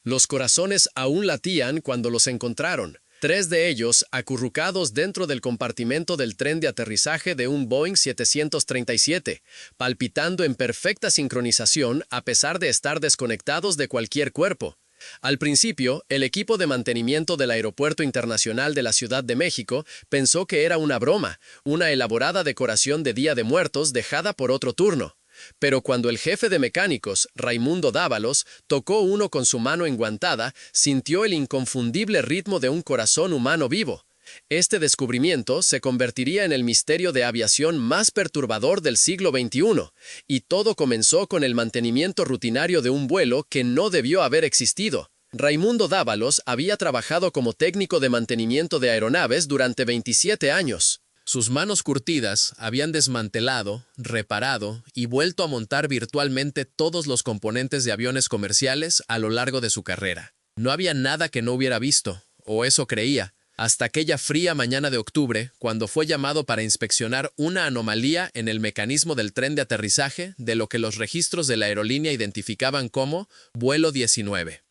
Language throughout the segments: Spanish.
Los corazones aún latían cuando los encontraron. 3 de ellos acurrucados dentro del compartimento del tren de aterrizaje de un Boeing 737, palpitando en perfecta sincronización a pesar de estar desconectados de cualquier cuerpo. Al principio, el equipo de mantenimiento del Aeropuerto Internacional de la Ciudad de México pensó que era una broma, una elaborada decoración de Día de Muertos dejada por otro turno. Pero cuando el jefe de mecánicos, Raimundo Dávalos, tocó uno con su mano enguantada, sintió el inconfundible ritmo de un corazón humano vivo. Este descubrimiento se convertiría en el misterio de aviación más perturbador del siglo XXI, y todo comenzó con el mantenimiento rutinario de un vuelo que no debió haber existido. Raimundo Dávalos había trabajado como técnico de mantenimiento de aeronaves durante 27 años. Sus manos curtidas habían desmantelado, reparado y vuelto a montar virtualmente todos los componentes de aviones comerciales a lo largo de su carrera. No había nada que no hubiera visto, o eso creía, hasta aquella fría mañana de octubre, cuando fue llamado para inspeccionar una anomalía en el mecanismo del tren de aterrizaje de lo que los registros de la aerolínea identificaban como vuelo 19.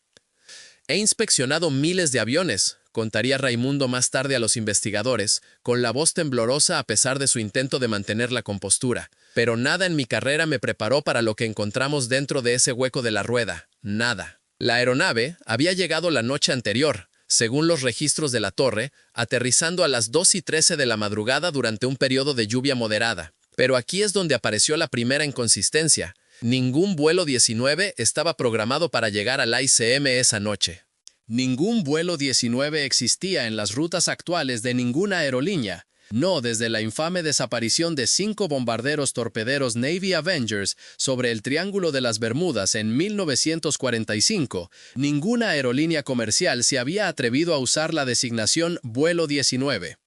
He inspeccionado miles de aviones, contaría Raimundo más tarde a los investigadores, con la voz temblorosa a pesar de su intento de mantener la compostura. Pero nada en mi carrera me preparó para lo que encontramos dentro de ese hueco de la rueda. Nada. La aeronave había llegado la noche anterior, según los registros de la torre, aterrizando a las 2:13 de la madrugada durante un periodo de lluvia moderada. Pero aquí es donde apareció la primera inconsistencia. Ningún vuelo 19 estaba programado para llegar al ICM esa noche. Ningún vuelo 19 existía en las rutas actuales de ninguna aerolínea. No desde la infame desaparición de 5 bombarderos torpederos Navy Avengers sobre el Triángulo de las Bermudas en 1945, ninguna aerolínea comercial se había atrevido a usar la designación vuelo 19.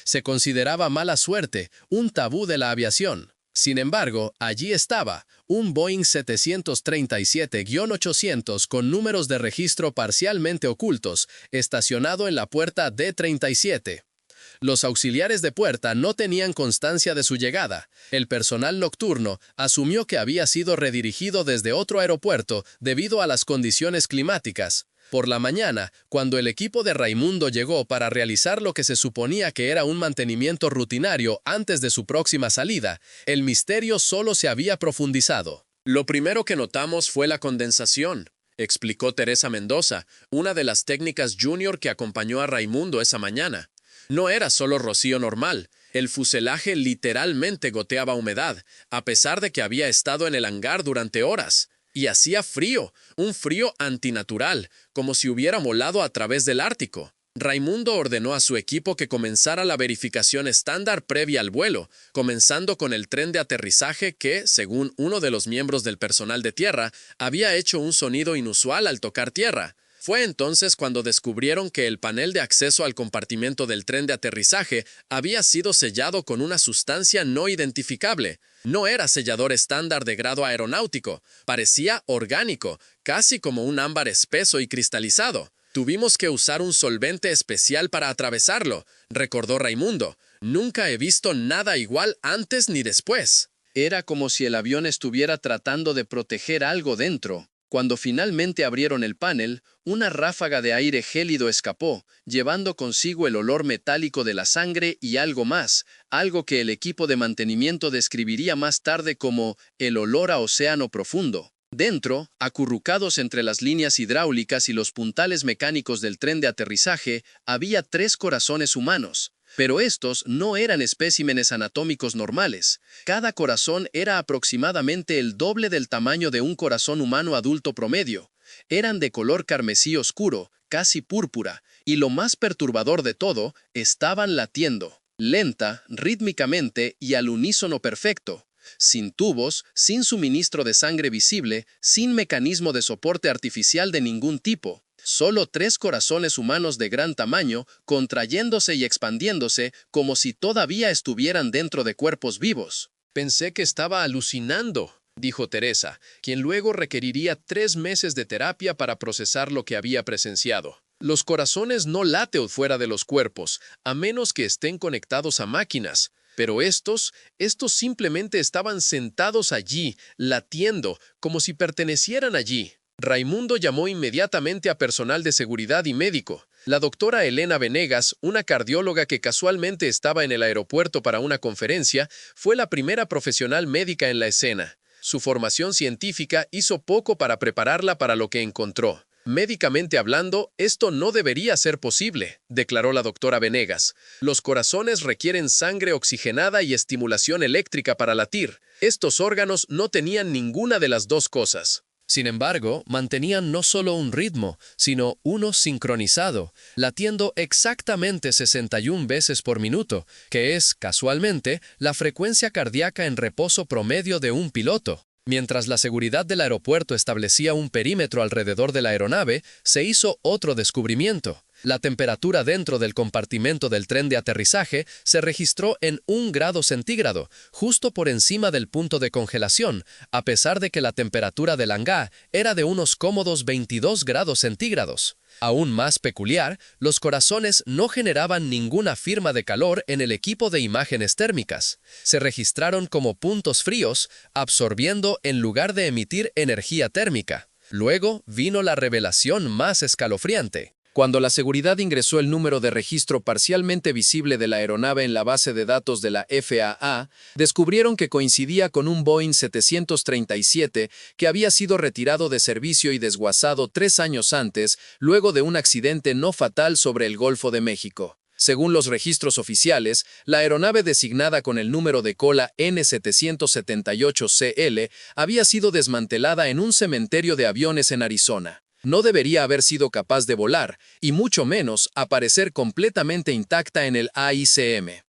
Se consideraba mala suerte, un tabú de la aviación. Sin embargo, allí estaba, un Boeing 737-800 con números de registro parcialmente ocultos, estacionado en la puerta D-37. Los auxiliares de puerta no tenían constancia de su llegada. El personal nocturno asumió que había sido redirigido desde otro aeropuerto debido a las condiciones climáticas. Por la mañana, cuando el equipo de Raimundo llegó para realizar lo que se suponía que era un mantenimiento rutinario antes de su próxima salida, el misterio solo se había profundizado. Lo primero que notamos fue la condensación, explicó Teresa Mendoza, una de las técnicas junior que acompañó a Raimundo esa mañana. No era solo rocío normal, el fuselaje literalmente goteaba humedad, a pesar de que había estado en el hangar durante horas. Y hacía frío, un frío antinatural, como si hubiera volado a través del Ártico. Raimundo ordenó a su equipo que comenzara la verificación estándar previa al vuelo, comenzando con el tren de aterrizaje que, según uno de los miembros del personal de tierra, había hecho un sonido inusual al tocar tierra. Fue entonces cuando descubrieron que el panel de acceso al compartimento del tren de aterrizaje había sido sellado con una sustancia no identificable. No era sellador estándar de grado aeronáutico, parecía orgánico, casi como un ámbar espeso y cristalizado. Tuvimos que usar un solvente especial para atravesarlo, recordó Raimundo. Nunca he visto nada igual antes ni después. Era como si el avión estuviera tratando de proteger algo dentro. Cuando finalmente abrieron el panel, una ráfaga de aire gélido escapó, llevando consigo el olor metálico de la sangre y algo más, algo que el equipo de mantenimiento describiría más tarde como el olor a océano profundo. Dentro, acurrucados entre las líneas hidráulicas y los puntales mecánicos del tren de aterrizaje, había 3 corazones humanos. Pero estos no eran especímenes anatómicos normales. Cada corazón era aproximadamente el doble del tamaño de un corazón humano adulto promedio. Eran de color carmesí oscuro, casi púrpura, y lo más perturbador de todo, estaban latiendo, lenta, rítmicamente y al unísono perfecto. Sin tubos, sin suministro de sangre visible, sin mecanismo de soporte artificial de ningún tipo. Solo 3 corazones humanos de gran tamaño, contrayéndose y expandiéndose como si todavía estuvieran dentro de cuerpos vivos. Pensé que estaba alucinando, dijo Teresa, quien luego requeriría 3 meses de terapia para procesar lo que había presenciado. Los corazones no laten fuera de los cuerpos, a menos que estén conectados a máquinas. Pero estos simplemente estaban sentados allí, latiendo, como si pertenecieran allí. Raimundo llamó inmediatamente a personal de seguridad y médico. La doctora Elena Venegas, una cardióloga que casualmente estaba en el aeropuerto para una conferencia, fue la primera profesional médica en la escena. Su formación científica hizo poco para prepararla para lo que encontró. Médicamente hablando, esto no debería ser posible, declaró la doctora Venegas. Los corazones requieren sangre oxigenada y estimulación eléctrica para latir. Estos órganos no tenían ninguna de las dos cosas. Sin embargo, mantenían no solo un ritmo, sino uno sincronizado, latiendo exactamente 61 veces por minuto, que es, casualmente, la frecuencia cardíaca en reposo promedio de un piloto. Mientras la seguridad del aeropuerto establecía un perímetro alrededor de la aeronave, se hizo otro descubrimiento. La temperatura dentro del compartimento del tren de aterrizaje se registró en 1 grado centígrado, justo por encima del punto de congelación, a pesar de que la temperatura del hangar era de unos cómodos 22 grados centígrados. Aún más peculiar, los corazones no generaban ninguna firma de calor en el equipo de imágenes térmicas. Se registraron como puntos fríos, absorbiendo en lugar de emitir energía térmica. Luego vino la revelación más escalofriante. Cuando la seguridad ingresó el número de registro parcialmente visible de la aeronave en la base de datos de la FAA, descubrieron que coincidía con un Boeing 737 que había sido retirado de servicio y desguazado 3 años antes, luego de un accidente no fatal sobre el Golfo de México. Según los registros oficiales, la aeronave designada con el número de cola N778CL había sido desmantelada en un cementerio de aviones en Arizona. No debería haber sido capaz de volar, y mucho menos aparecer completamente intacta en el AICM.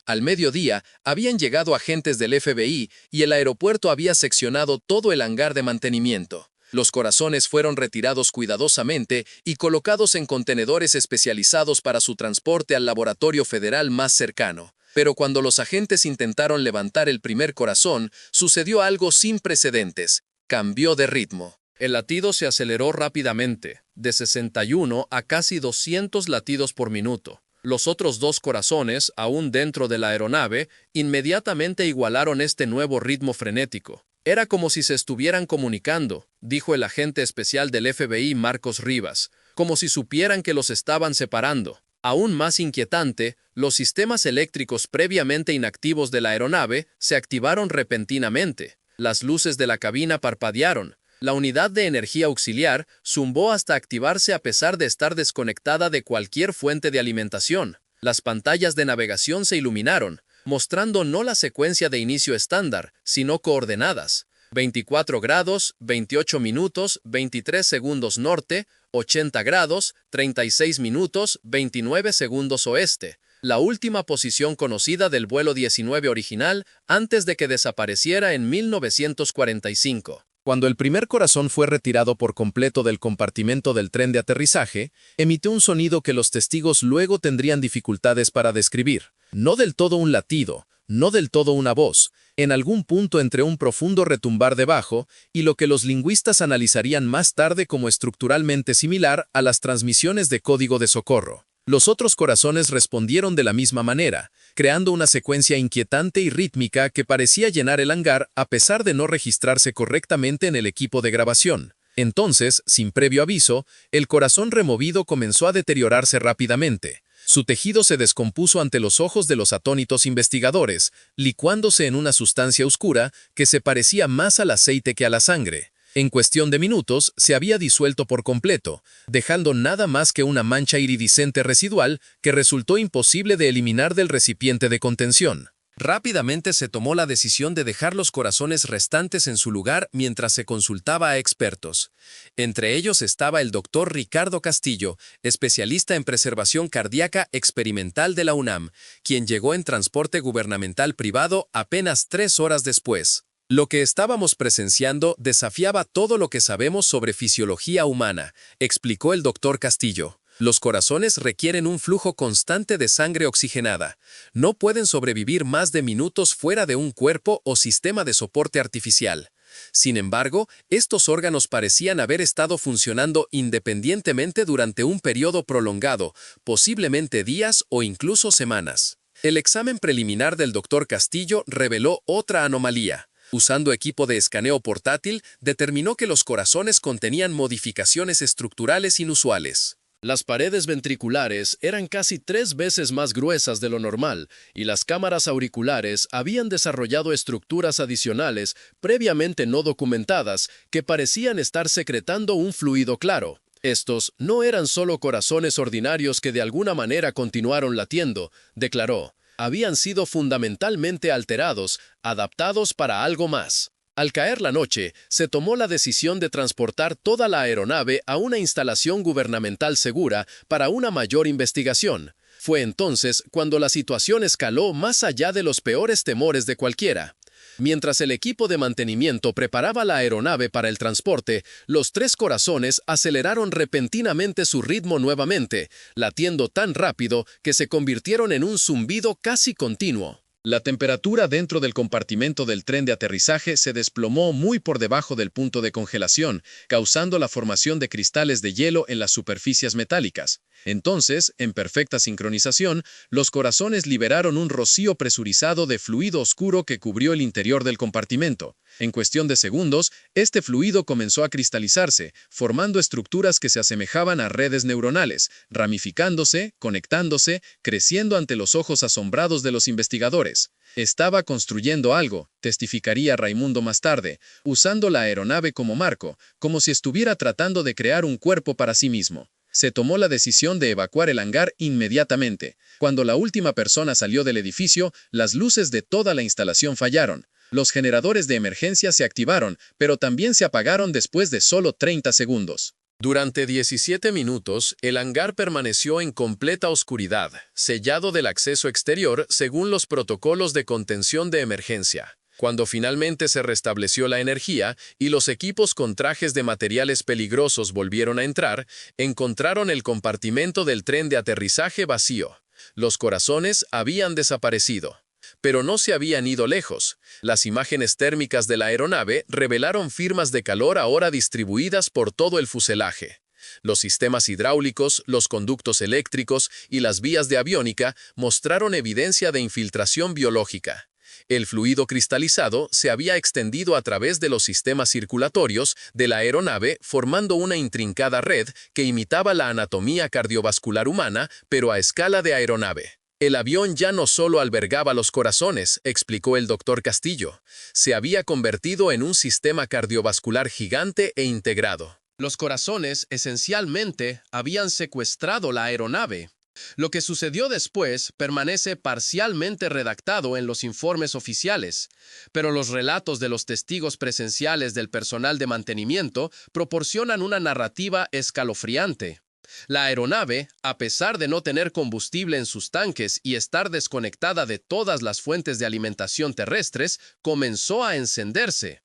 Al mediodía, habían llegado agentes del FBI y el aeropuerto había seccionado todo el hangar de mantenimiento. Los corazones fueron retirados cuidadosamente y colocados en contenedores especializados para su transporte al laboratorio federal más cercano. Pero cuando los agentes intentaron levantar el primer corazón, sucedió algo sin precedentes. Cambió de ritmo. El latido se aceleró rápidamente, de 61 a casi 200 latidos por minuto. Los otros 2 corazones, aún dentro de la aeronave, inmediatamente igualaron este nuevo ritmo frenético. Era como si se estuvieran comunicando, dijo el agente especial del FBI Marcos Rivas, como si supieran que los estaban separando. Aún más inquietante, los sistemas eléctricos previamente inactivos de la aeronave se activaron repentinamente. Las luces de la cabina parpadearon. La unidad de energía auxiliar zumbó hasta activarse a pesar de estar desconectada de cualquier fuente de alimentación. Las pantallas de navegación se iluminaron, mostrando no la secuencia de inicio estándar, sino coordenadas. 24 grados, 28 minutos, 23 segundos norte, 80 grados, 36 minutos, 29 segundos oeste. La última posición conocida del vuelo 19 original antes de que desapareciera en 1945. Cuando el primer corazón fue retirado por completo del compartimento del tren de aterrizaje, emitió un sonido que los testigos luego tendrían dificultades para describir. No del todo un latido, no del todo una voz, en algún punto entre un profundo retumbar de bajo y lo que los lingüistas analizarían más tarde como estructuralmente similar a las transmisiones de código de socorro. Los otros corazones respondieron de la misma manera, creando una secuencia inquietante y rítmica que parecía llenar el hangar a pesar de no registrarse correctamente en el equipo de grabación. Entonces, sin previo aviso, el corazón removido comenzó a deteriorarse rápidamente. Su tejido se descompuso ante los ojos de los atónitos investigadores, licuándose en una sustancia oscura que se parecía más al aceite que a la sangre. En cuestión de minutos, se había disuelto por completo, dejando nada más que una mancha iridiscente residual que resultó imposible de eliminar del recipiente de contención. Rápidamente se tomó la decisión de dejar los corazones restantes en su lugar mientras se consultaba a expertos. Entre ellos estaba el doctor Ricardo Castillo, especialista en preservación cardíaca experimental de la UNAM, quien llegó en transporte gubernamental privado apenas 3 horas después. Lo que estábamos presenciando desafiaba todo lo que sabemos sobre fisiología humana, explicó el doctor Castillo. Los corazones requieren un flujo constante de sangre oxigenada. No pueden sobrevivir más de minutos fuera de un cuerpo o sistema de soporte artificial. Sin embargo, estos órganos parecían haber estado funcionando independientemente durante un periodo prolongado, posiblemente días o incluso semanas. El examen preliminar del doctor Castillo reveló otra anomalía. Usando equipo de escaneo portátil, determinó que los corazones contenían modificaciones estructurales inusuales. Las paredes ventriculares eran casi 3 veces más gruesas de lo normal y las cámaras auriculares habían desarrollado estructuras adicionales previamente no documentadas que parecían estar secretando un fluido claro. Estos no eran solo corazones ordinarios que de alguna manera continuaron latiendo, declaró. Habían sido fundamentalmente alterados, adaptados para algo más. Al caer la noche, se tomó la decisión de transportar toda la aeronave a una instalación gubernamental segura para una mayor investigación. Fue entonces cuando la situación escaló más allá de los peores temores de cualquiera. Mientras el equipo de mantenimiento preparaba la aeronave para el transporte, los 3 corazones aceleraron repentinamente su ritmo nuevamente, latiendo tan rápido que se convirtieron en un zumbido casi continuo. La temperatura dentro del compartimento del tren de aterrizaje se desplomó muy por debajo del punto de congelación, causando la formación de cristales de hielo en las superficies metálicas. Entonces, en perfecta sincronización, los corazones liberaron un rocío presurizado de fluido oscuro que cubrió el interior del compartimento. En cuestión de segundos, este fluido comenzó a cristalizarse, formando estructuras que se asemejaban a redes neuronales, ramificándose, conectándose, creciendo ante los ojos asombrados de los investigadores. Estaba construyendo algo, testificaría Raimundo más tarde, usando la aeronave como marco, como si estuviera tratando de crear un cuerpo para sí mismo. Se tomó la decisión de evacuar el hangar inmediatamente. Cuando la última persona salió del edificio, las luces de toda la instalación fallaron. Los generadores de emergencia se activaron, pero también se apagaron después de solo 30 segundos. Durante 17 minutos, el hangar permaneció en completa oscuridad, sellado del acceso exterior según los protocolos de contención de emergencia. Cuando finalmente se restableció la energía y los equipos con trajes de materiales peligrosos volvieron a entrar, encontraron el compartimento del tren de aterrizaje vacío. Los corazones habían desaparecido. Pero no se habían ido lejos. Las imágenes térmicas de la aeronave revelaron firmas de calor ahora distribuidas por todo el fuselaje. Los sistemas hidráulicos, los conductos eléctricos y las vías de aviónica mostraron evidencia de infiltración biológica. El fluido cristalizado se había extendido a través de los sistemas circulatorios de la aeronave, formando una intrincada red que imitaba la anatomía cardiovascular humana, pero a escala de aeronave. El avión ya no solo albergaba los corazones, explicó el doctor Castillo. Se había convertido en un sistema cardiovascular gigante e integrado. Los corazones, esencialmente, habían secuestrado la aeronave. Lo que sucedió después permanece parcialmente redactado en los informes oficiales, pero los relatos de los testigos presenciales del personal de mantenimiento proporcionan una narrativa escalofriante. La aeronave, a pesar de no tener combustible en sus tanques y estar desconectada de todas las fuentes de alimentación terrestres, comenzó a encenderse.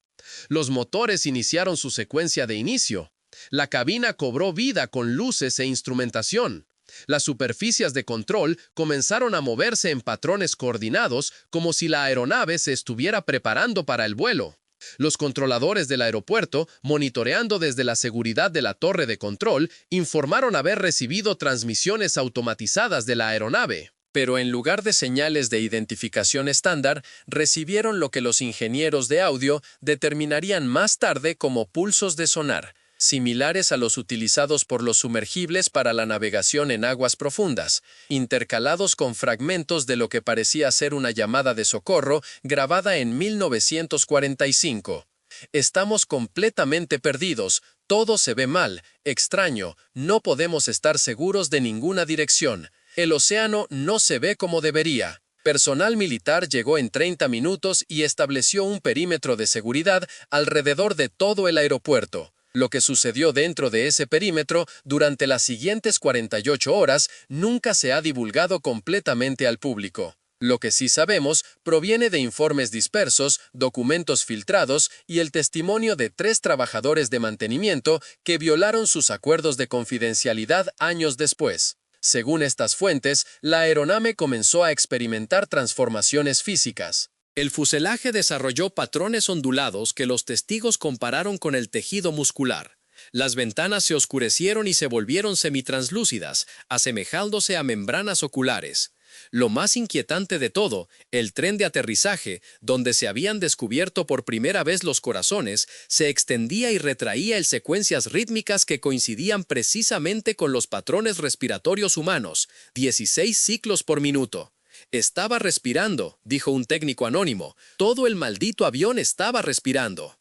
Los motores iniciaron su secuencia de inicio. La cabina cobró vida con luces e instrumentación. Las superficies de control comenzaron a moverse en patrones coordinados como si la aeronave se estuviera preparando para el vuelo. Los controladores del aeropuerto, monitoreando desde la seguridad de la torre de control, informaron haber recibido transmisiones automatizadas de la aeronave. Pero en lugar de señales de identificación estándar, recibieron lo que los ingenieros de audio determinarían más tarde como pulsos de sonar, similares a los utilizados por los sumergibles para la navegación en aguas profundas, intercalados con fragmentos de lo que parecía ser una llamada de socorro grabada en 1945. Estamos completamente perdidos, todo se ve mal, extraño, no podemos estar seguros de ninguna dirección. El océano no se ve como debería. Personal militar llegó en 30 minutos y estableció un perímetro de seguridad alrededor de todo el aeropuerto. Lo que sucedió dentro de ese perímetro durante las siguientes 48 horas nunca se ha divulgado completamente al público. Lo que sí sabemos proviene de informes dispersos, documentos filtrados y el testimonio de 3 trabajadores de mantenimiento que violaron sus acuerdos de confidencialidad años después. Según estas fuentes, la aeronave comenzó a experimentar transformaciones físicas. El fuselaje desarrolló patrones ondulados que los testigos compararon con el tejido muscular. Las ventanas se oscurecieron y se volvieron semitranslúcidas, asemejándose a membranas oculares. Lo más inquietante de todo, el tren de aterrizaje, donde se habían descubierto por primera vez los corazones, se extendía y retraía en secuencias rítmicas que coincidían precisamente con los patrones respiratorios humanos, 16 ciclos por minuto. Estaba respirando, dijo un técnico anónimo. Todo el maldito avión estaba respirando.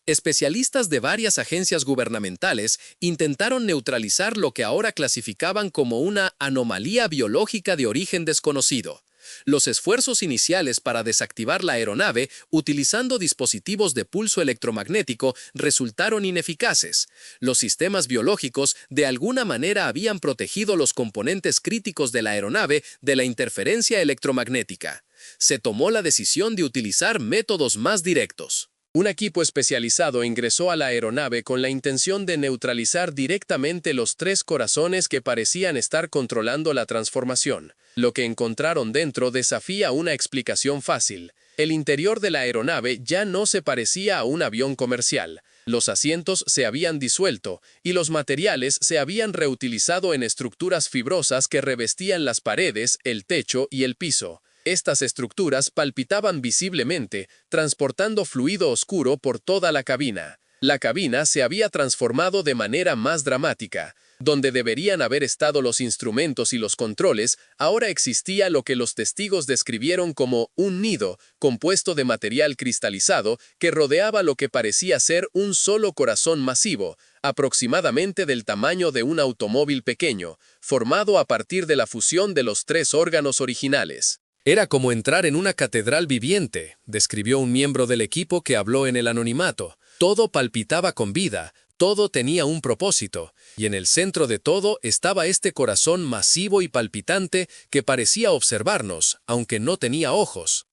Especialistas de varias agencias gubernamentales intentaron neutralizar lo que ahora clasificaban como una anomalía biológica de origen desconocido. Los esfuerzos iniciales para desactivar la aeronave utilizando dispositivos de pulso electromagnético resultaron ineficaces. Los sistemas biológicos de alguna manera habían protegido los componentes críticos de la aeronave de la interferencia electromagnética. Se tomó la decisión de utilizar métodos más directos. Un equipo especializado ingresó a la aeronave con la intención de neutralizar directamente los 3 corazones que parecían estar controlando la transformación. Lo que encontraron dentro desafía una explicación fácil. El interior de la aeronave ya no se parecía a un avión comercial. Los asientos se habían disuelto y los materiales se habían reutilizado en estructuras fibrosas que revestían las paredes, el techo y el piso. Estas estructuras palpitaban visiblemente, transportando fluido oscuro por toda la cabina. La cabina se había transformado de manera más dramática. Donde deberían haber estado los instrumentos y los controles, ahora existía lo que los testigos describieron como un nido, compuesto de material cristalizado, que rodeaba lo que parecía ser un solo corazón masivo, aproximadamente del tamaño de un automóvil pequeño, formado a partir de la fusión de los 3 órganos originales. Era como entrar en una catedral viviente, describió un miembro del equipo que habló en el anonimato. Todo palpitaba con vida, todo tenía un propósito, y en el centro de todo estaba este corazón masivo y palpitante que parecía observarnos, aunque no tenía ojos.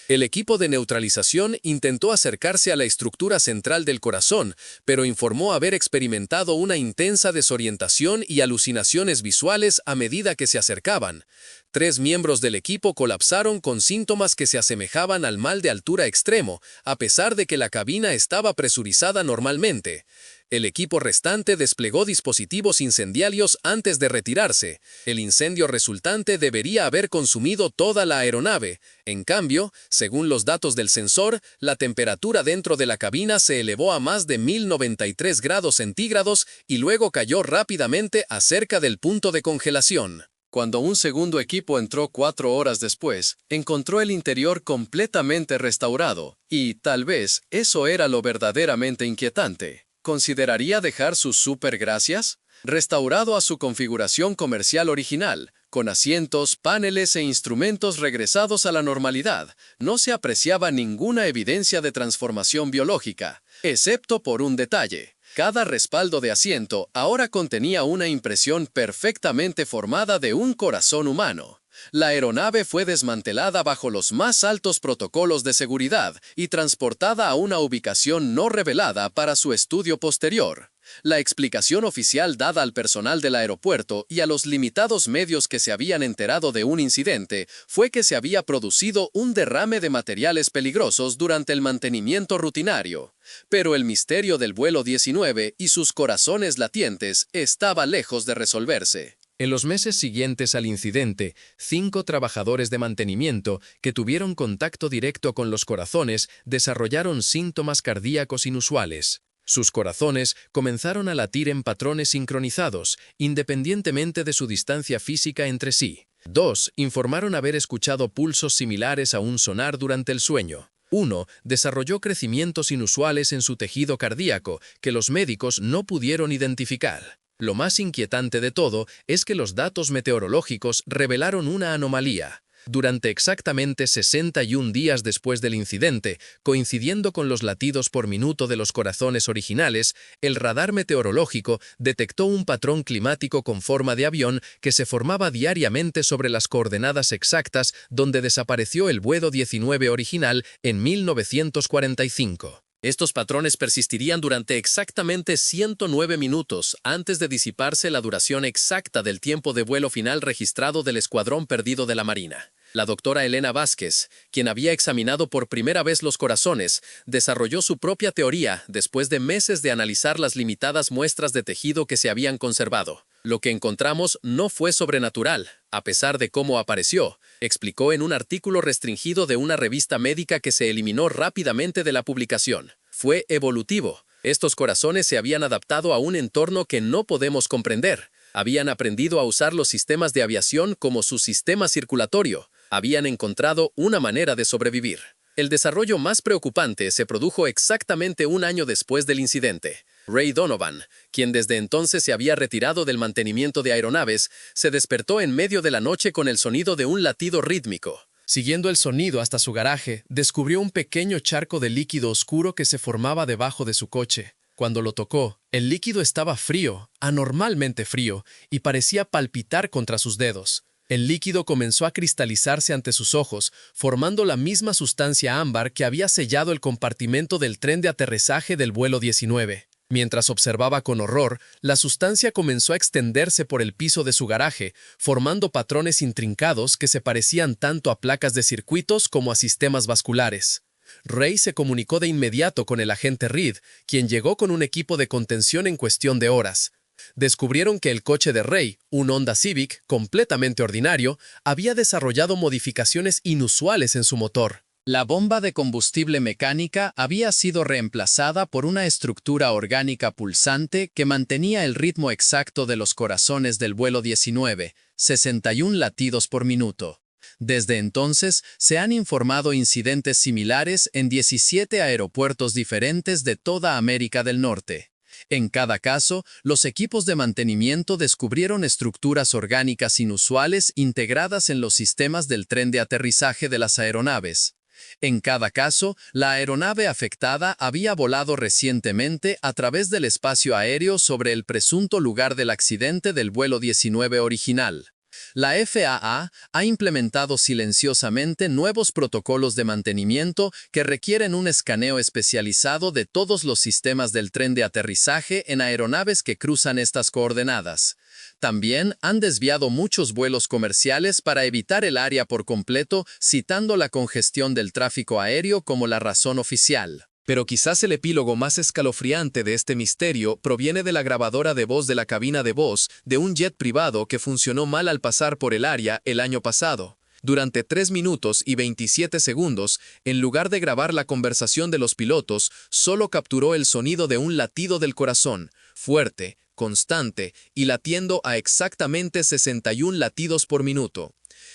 El equipo de neutralización intentó acercarse a la estructura central del corazón, pero informó haber experimentado una intensa desorientación y alucinaciones visuales a medida que se acercaban. 3 miembros del equipo colapsaron con síntomas que se asemejaban al mal de altura extremo, a pesar de que la cabina estaba presurizada normalmente. El equipo restante desplegó dispositivos incendiarios antes de retirarse. El incendio resultante debería haber consumido toda la aeronave. En cambio, según los datos del sensor, la temperatura dentro de la cabina se elevó a más de 1093 grados centígrados y luego cayó rápidamente a cerca del punto de congelación. Cuando un segundo equipo entró 4 horas después, encontró el interior completamente restaurado, y tal vez eso era lo verdaderamente inquietante. ¿Consideraría dejar sus supergracias? Restaurado a su configuración comercial original, con asientos, paneles e instrumentos regresados a la normalidad, no se apreciaba ninguna evidencia de transformación biológica, excepto por un detalle. Cada respaldo de asiento ahora contenía una impresión perfectamente formada de un corazón humano. La aeronave fue desmantelada bajo los más altos protocolos de seguridad y transportada a una ubicación no revelada para su estudio posterior. La explicación oficial dada al personal del aeropuerto y a los limitados medios que se habían enterado de un incidente fue que se había producido un derrame de materiales peligrosos durante el mantenimiento rutinario. Pero el misterio del vuelo 19 y sus corazones latientes estaba lejos de resolverse. En los meses siguientes al incidente, 5 trabajadores de mantenimiento que tuvieron contacto directo con los corazones desarrollaron síntomas cardíacos inusuales. Sus corazones comenzaron a latir en patrones sincronizados, independientemente de su distancia física entre sí. 2 informaron haber escuchado pulsos similares a un sonar durante el sueño. 1 desarrolló crecimientos inusuales en su tejido cardíaco que los médicos no pudieron identificar. Lo más inquietante de todo es que los datos meteorológicos revelaron una anomalía. Durante exactamente 61 días después del incidente, coincidiendo con los latidos por minuto de los corazones originales, el radar meteorológico detectó un patrón climático con forma de avión que se formaba diariamente sobre las coordenadas exactas donde desapareció el vuelo 19 original en 1945. Estos patrones persistirían durante exactamente 109 minutos antes de disiparse la duración exacta del tiempo de vuelo final registrado del escuadrón perdido de la Marina. La doctora Elena Vázquez, quien había examinado por primera vez los corazones, desarrolló su propia teoría después de meses de analizar las limitadas muestras de tejido que se habían conservado. Lo que encontramos no fue sobrenatural, a pesar de cómo apareció, explicó en un artículo restringido de una revista médica que se eliminó rápidamente de la publicación. Fue evolutivo. Estos corazones se habían adaptado a un entorno que no podemos comprender. Habían aprendido a usar los sistemas de aviación como su sistema circulatorio. Habían encontrado una manera de sobrevivir. El desarrollo más preocupante se produjo exactamente un año después del incidente. Ray Donovan, quien desde entonces se había retirado del mantenimiento de aeronaves, se despertó en medio de la noche con el sonido de un latido rítmico. Siguiendo el sonido hasta su garaje, descubrió un pequeño charco de líquido oscuro que se formaba debajo de su coche. Cuando lo tocó, el líquido estaba frío, anormalmente frío, y parecía palpitar contra sus dedos. El líquido comenzó a cristalizarse ante sus ojos, formando la misma sustancia ámbar que había sellado el compartimento del tren de aterrizaje del vuelo 19. Mientras observaba con horror, la sustancia comenzó a extenderse por el piso de su garaje, formando patrones intrincados que se parecían tanto a placas de circuitos como a sistemas vasculares. Ray se comunicó de inmediato con el agente Reed, quien llegó con un equipo de contención en cuestión de horas. Descubrieron que el coche de Ray, un Honda Civic completamente ordinario, había desarrollado modificaciones inusuales en su motor. La bomba de combustible mecánica había sido reemplazada por una estructura orgánica pulsante que mantenía el ritmo exacto de los corazones del vuelo 19, 61 latidos por minuto. Desde entonces, se han informado incidentes similares en 17 aeropuertos diferentes de toda América del Norte. En cada caso, los equipos de mantenimiento descubrieron estructuras orgánicas inusuales integradas en los sistemas del tren de aterrizaje de las aeronaves. En cada caso, la aeronave afectada había volado recientemente a través del espacio aéreo sobre el presunto lugar del accidente del vuelo 19 original. La FAA ha implementado silenciosamente nuevos protocolos de mantenimiento que requieren un escaneo especializado de todos los sistemas del tren de aterrizaje en aeronaves que cruzan estas coordenadas. También han desviado muchos vuelos comerciales para evitar el área por completo, citando la congestión del tráfico aéreo como la razón oficial. Pero quizás el epílogo más escalofriante de este misterio proviene de la grabadora de voz de la cabina de voz de un jet privado que funcionó mal al pasar por el área el año pasado. Durante 3 minutos y 27 segundos, en lugar de grabar la conversación de los pilotos, solo capturó el sonido de un latido del corazón, fuerte, constante y latiendo a exactamente 61 latidos por minuto.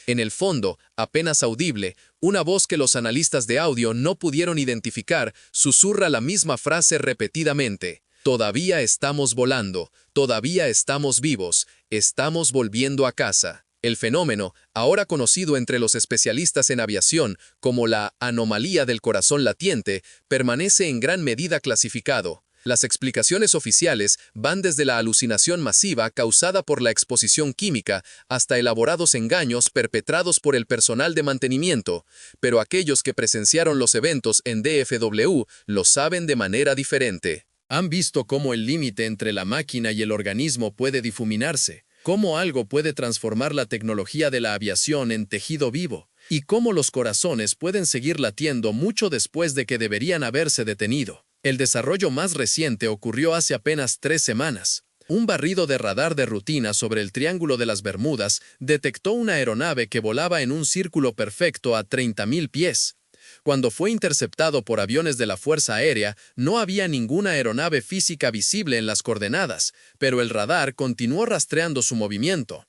En el fondo, apenas audible, una voz que los analistas de audio no pudieron identificar susurra la misma frase repetidamente. Todavía estamos volando, todavía estamos vivos, estamos volviendo a casa. El fenómeno, ahora conocido entre los especialistas en aviación como la anomalía del corazón latiente, permanece en gran medida clasificado. Las explicaciones oficiales van desde la alucinación masiva causada por la exposición química hasta elaborados engaños perpetrados por el personal de mantenimiento, pero aquellos que presenciaron los eventos en DFW lo saben de manera diferente. Han visto cómo el límite entre la máquina y el organismo puede difuminarse, cómo algo puede transformar la tecnología de la aviación en tejido vivo, y cómo los corazones pueden seguir latiendo mucho después de que deberían haberse detenido. El desarrollo más reciente ocurrió hace apenas 3 semanas. Un barrido de radar de rutina sobre el Triángulo de las Bermudas detectó una aeronave que volaba en un círculo perfecto a 30.000 pies. Cuando fue interceptado por aviones de la Fuerza Aérea, no había ninguna aeronave física visible en las coordenadas, pero el radar continuó rastreando su movimiento.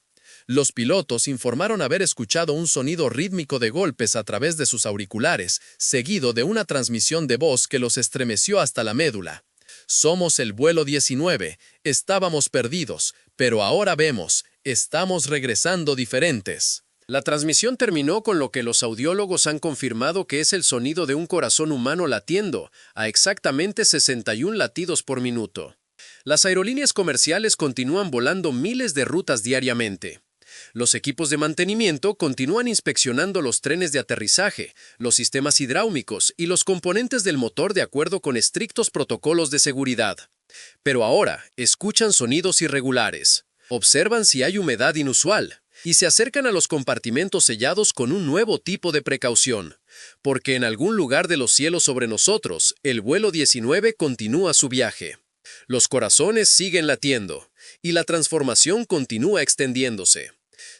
Los pilotos informaron haber escuchado un sonido rítmico de golpes a través de sus auriculares, seguido de una transmisión de voz que los estremeció hasta la médula. Somos el vuelo 19, estábamos perdidos, pero ahora vemos, estamos regresando diferentes. La transmisión terminó con lo que los audiólogos han confirmado que es el sonido de un corazón humano latiendo, a exactamente 61 latidos por minuto. Las aerolíneas comerciales continúan volando miles de rutas diariamente. Los equipos de mantenimiento continúan inspeccionando los trenes de aterrizaje, los sistemas hidráulicos y los componentes del motor de acuerdo con estrictos protocolos de seguridad. Pero ahora escuchan sonidos irregulares, observan si hay humedad inusual y se acercan a los compartimentos sellados con un nuevo tipo de precaución, porque en algún lugar de los cielos sobre nosotros, el vuelo 19 continúa su viaje. Los corazones siguen latiendo, y la transformación continúa extendiéndose.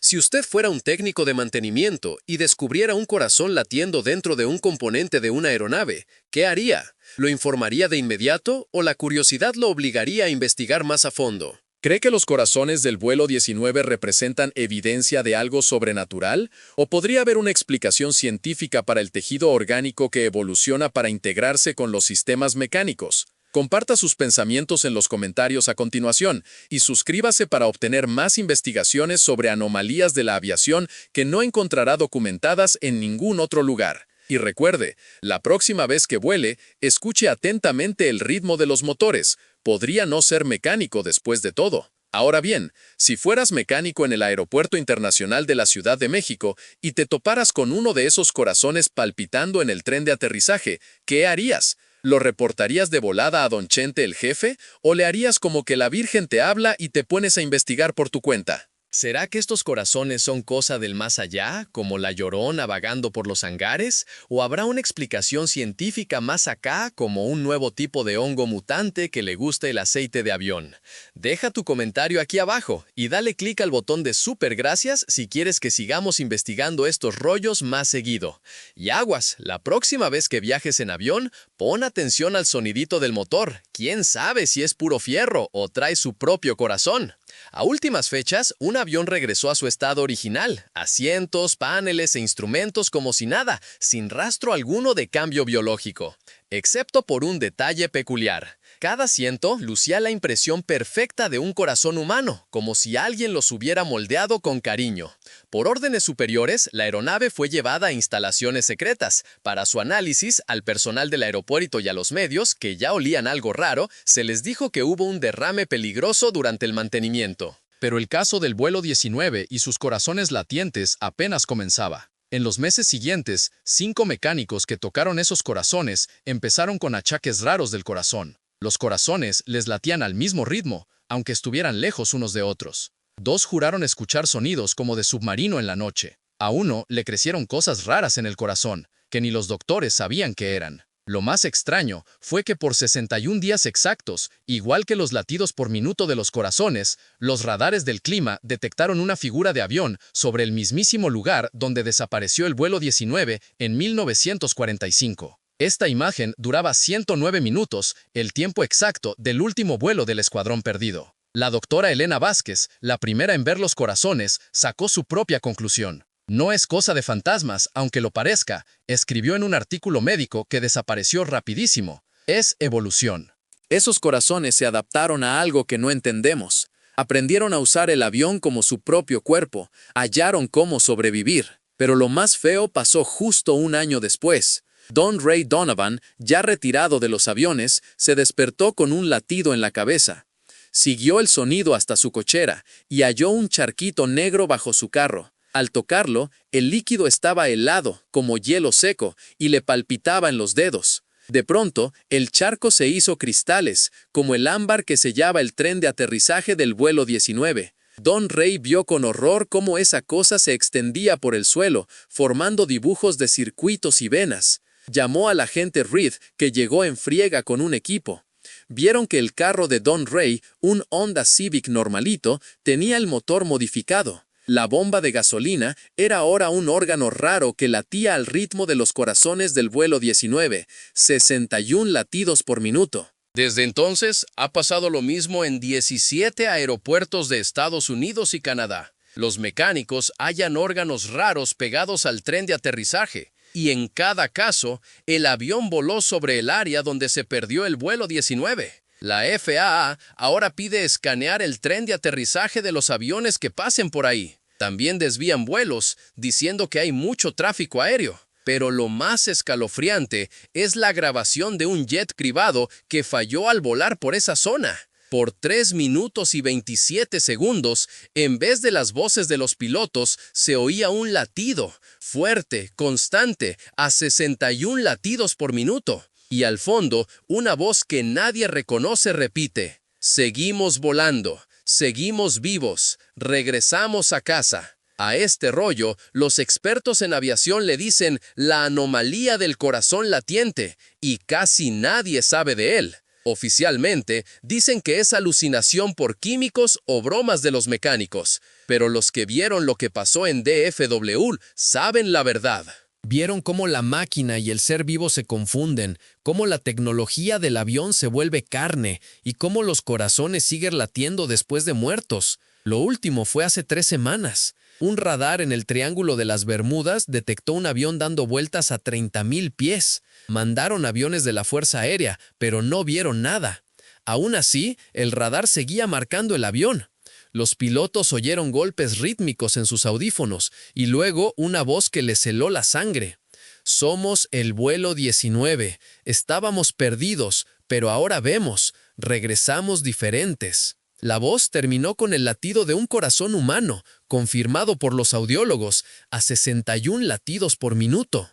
Si usted fuera un técnico de mantenimiento y descubriera un corazón latiendo dentro de un componente de una aeronave, ¿qué haría? ¿Lo informaría de inmediato o la curiosidad lo obligaría a investigar más a fondo? ¿Cree que los corazones del vuelo 19 representan evidencia de algo sobrenatural? ¿O podría haber una explicación científica para el tejido orgánico que evoluciona para integrarse con los sistemas mecánicos? Comparta sus pensamientos en los comentarios a continuación y suscríbase para obtener más investigaciones sobre anomalías de la aviación que no encontrará documentadas en ningún otro lugar. Y recuerde, la próxima vez que vuele, escuche atentamente el ritmo de los motores. Podría no ser mecánico después de todo. Ahora bien, si fueras mecánico en el Aeropuerto Internacional de la Ciudad de México y te toparas con uno de esos corazones palpitando en el tren de aterrizaje, ¿qué harías? ¿Lo reportarías de volada a Don Chente el jefe o le harías como que la Virgen te habla y te pones a investigar por tu cuenta? ¿Será que estos corazones son cosa del más allá, como la Llorona vagando por los hangares? ¿O habrá una explicación científica más acá, como un nuevo tipo de hongo mutante que le gusta el aceite de avión? Deja tu comentario aquí abajo y dale clic al botón de super gracias si quieres que sigamos investigando estos rollos más seguido. Y aguas, la próxima vez que viajes en avión, pon atención al sonidito del motor. ¿Quién sabe si es puro fierro o trae su propio corazón? A últimas fechas, un avión regresó a su estado original, asientos, paneles e instrumentos como si nada, sin rastro alguno de cambio biológico. Excepto por un detalle peculiar. Cada asiento lucía la impresión perfecta de un corazón humano, como si alguien los hubiera moldeado con cariño. Por órdenes superiores, la aeronave fue llevada a instalaciones secretas. Para su análisis, al personal del aeropuerto y a los medios, que ya olían algo raro, se les dijo que hubo un derrame peligroso durante el mantenimiento. Pero el caso del vuelo 19 y sus corazones latientes apenas comenzaba. En los meses siguientes, 5 mecánicos que tocaron esos corazones empezaron con achaques raros del corazón. Los corazones les latían al mismo ritmo, aunque estuvieran lejos unos de otros. 2 juraron escuchar sonidos como de submarino en la noche. A uno le crecieron cosas raras en el corazón, que ni los doctores sabían qué eran. Lo más extraño fue que por 61 días exactos, igual que los latidos por minuto de los corazones, los radares del clima detectaron una figura de avión sobre el mismísimo lugar donde desapareció el vuelo 19 en 1945. Esta imagen duraba 109 minutos, el tiempo exacto del último vuelo del escuadrón perdido. La doctora Elena Vázquez, la primera en ver los corazones, sacó su propia conclusión. No es cosa de fantasmas, aunque lo parezca, escribió en un artículo médico que desapareció rapidísimo. Es evolución. Esos corazones se adaptaron a algo que no entendemos. Aprendieron a usar el avión como su propio cuerpo, hallaron cómo sobrevivir. Pero lo más feo pasó justo un año después. Don Ray Donovan, ya retirado de los aviones, se despertó con un latido en la cabeza. Siguió el sonido hasta su cochera y halló un charquito negro bajo su carro. Al tocarlo, el líquido estaba helado, como hielo seco, y le palpitaba en los dedos. De pronto, el charco se hizo cristales, como el ámbar que sellaba el tren de aterrizaje del vuelo 19. Don Ray vio con horror cómo esa cosa se extendía por el suelo, formando dibujos de circuitos y venas. Llamó al agente Reed, que llegó en friega con un equipo. Vieron que el carro de Don Ray, un Honda Civic normalito, tenía el motor modificado. La bomba de gasolina era ahora un órgano raro que latía al ritmo de los corazones del vuelo 19, 61 latidos por minuto. Desde entonces, ha pasado lo mismo en 17 aeropuertos de Estados Unidos y Canadá. Los mecánicos hallan órganos raros pegados al tren de aterrizaje, y en cada caso, el avión voló sobre el área donde se perdió el vuelo 19. La FAA ahora pide escanear el tren de aterrizaje de los aviones que pasen por ahí. También desvían vuelos, diciendo que hay mucho tráfico aéreo. Pero lo más escalofriante es la grabación de un jet privado que falló al volar por esa zona. Por 3 minutos y 27 segundos, en vez de las voces de los pilotos, se oía un latido, fuerte, constante, a 61 latidos por minuto. Y al fondo, una voz que nadie reconoce repite: «Seguimos volando, seguimos vivos, regresamos a casa». A este rollo, los expertos en aviación le dicen la anomalía del corazón latiente, y casi nadie sabe de él. Oficialmente, dicen que es alucinación por químicos o bromas de los mecánicos, pero los que vieron lo que pasó en DFW saben la verdad. Vieron cómo la máquina y el ser vivo se confunden, cómo la tecnología del avión se vuelve carne y cómo los corazones siguen latiendo después de muertos. Lo último fue hace 3 semanas. Un radar en el Triángulo de las Bermudas detectó un avión dando vueltas a 30,000 pies. Mandaron aviones de la Fuerza Aérea, pero no vieron nada. Aún así, el radar seguía marcando el avión. Los pilotos oyeron golpes rítmicos en sus audífonos y luego una voz que les heló la sangre. Somos el vuelo 19. Estábamos perdidos, pero ahora vemos. Regresamos diferentes. La voz terminó con el latido de un corazón humano, confirmado por los audiólogos, a 61 latidos por minuto.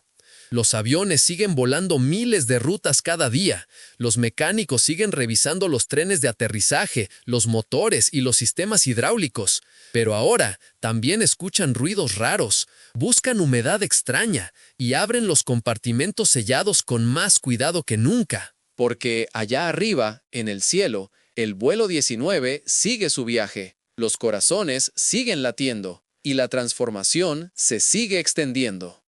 Los aviones siguen volando miles de rutas cada día. Los mecánicos siguen revisando los trenes de aterrizaje, los motores y los sistemas hidráulicos. Pero ahora también escuchan ruidos raros, buscan humedad extraña y abren los compartimentos sellados con más cuidado que nunca. Porque allá arriba, en el cielo, el vuelo 19 sigue su viaje, los corazones siguen latiendo y la transformación se sigue extendiendo.